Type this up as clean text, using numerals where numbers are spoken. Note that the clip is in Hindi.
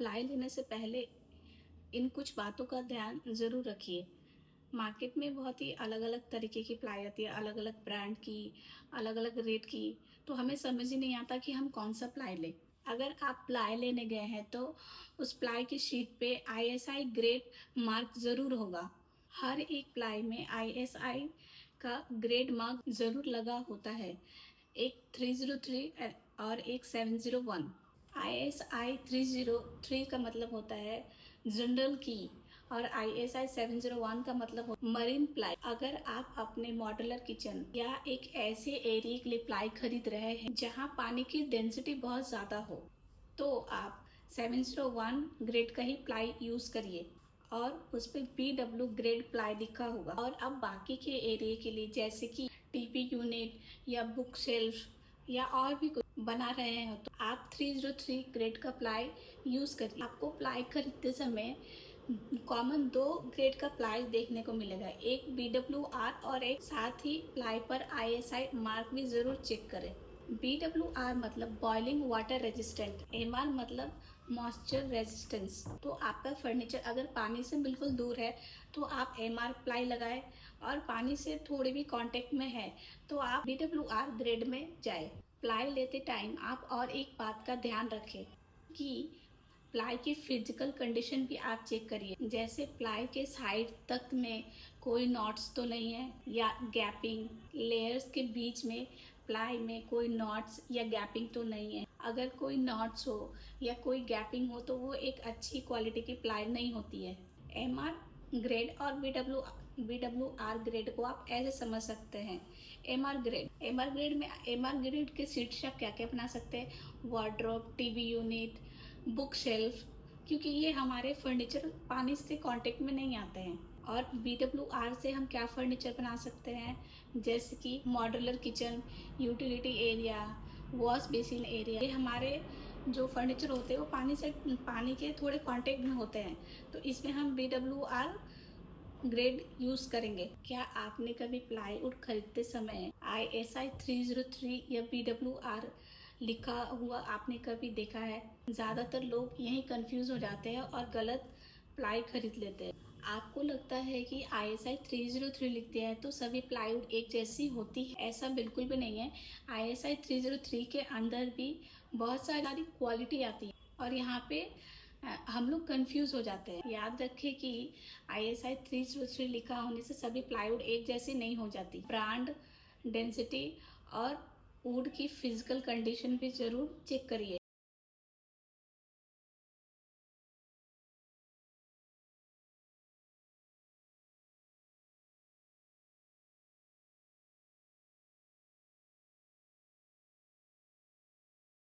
प्लाई लेने से पहले इन कुछ बातों का ध्यान ज़रूर रखिए। मार्केट में बहुत ही अलग-अलग तरीके की प्लाई आती है, अलग-अलग ब्रांड की, अलग-अलग रेट की, तो हमें समझ ही नहीं आता कि हम कौन-सा प्लाई लें। अगर आप प्लाई लेने गए हैं तो उस प्लाई की शीट पे आईएसआई ग्रेड मार्क ज़रूर होगा। हर एक प्लाई में आईएसआई का ग्रेड मार्क ज़रूर लगा होता है। एक 303 और एक 701। ISI 303 का मतलब होता है जनरल की और ISI 701 का मतलब मरीन प्लाई। अगर आप अपने मॉड्यूलर किचन या एक ऐसे एरिया के लिए प्लाई खरीद रहे हैं जहां पानी की डेंसिटी बहुत ज़्यादा हो, तो आप 701 ग्रेड का ही प्लाई यूज़ करिए और उस पर BW ग्रेड प्लाई लिखा होगा। और अब बाकी के एरिया के लिए जैसे कि टीपी यूनिट या बुक शेल्फ या और भी कुछ बना रहे हो तो आप 303 ग्रेड का प्लाई यूज़ करिए। आपको प्लाई खरीदते समय कॉमन दो ग्रेड का प्लाई देखने को मिलेगा, एक BWR और एक साथ ही प्लाई पर ISI मार्क भी ज़रूर चेक करें। BWR मतलब बॉइलिंग वाटर रेजिस्टेंट, MR मतलब मॉइस्चर रेजिस्टेंस। तो आपका फर्नीचर अगर पानी से बिल्कुल दूर है तो आप MR प्लाई लगाएं और पानी से थोड़ी भी कांटेक्ट में है तो आप BWR ग्रेड में जाए। प्लाई लेते टाइम आप और एक बात का ध्यान रखें कि प्लाई की फिजिकल कंडीशन भी आप चेक करिए, जैसे प्लाई के साइड तक में कोई नॉट्स तो नहीं है या गैपिंग, लेयर्स के बीच में प्लाई में कोई नॉट्स या गैपिंग तो नहीं है। अगर कोई नॉट्स हो या कोई गैपिंग हो तो वो एक अच्छी क्वालिटी की प्लाई नहीं होती है। MR ग्रेड और BWR ग्रेड को आप ऐसे समझ सकते हैं। एमआर ग्रेड के सीट से आप क्या क्या बना सकते हैं, wardrobe, TV unit, book shelf, क्योंकि ये हमारे फर्नीचर पानी से कांटेक्ट में नहीं आते हैं। और BWR से हम क्या फर्नीचर बना सकते हैं, जैसे कि modular kitchen, utility area, wash basin area. ये हमारे जो फर्नीचर होते हैं वो पानी के थोड़े कांटेक्ट में होते हैं, तो इसमें हम BWR ग्रेड यूज करेंगे। क्या आपने कभी प्लाईवुड खरीदते समय ISI 303 या BWR लिखा हुआ आपने कभी देखा है? ज्यादातर लोग यही कंफ्यूज हो जाते हैं और गलत प्लाई खरीद लेते हैं। आपको लगता है कि ISI 303 लिख दिया है तो सभी प्लाईवुड एक जैसी होती है, ऐसा बिल्कुल भी नहीं है। ISI 303 के अंदर भी बहुत सारी क्वालिटी आती है और यहाँ पे हम लोग कंफ्यूज हो जाते हैं। याद रखें कि ISI 303 लिखा होने से सभी प्लाईवुड एक जैसी नहीं हो जाती। ब्रांड, डेंसिटी और वुड की फिजिकल कंडीशन भी जरूर चेक करिए।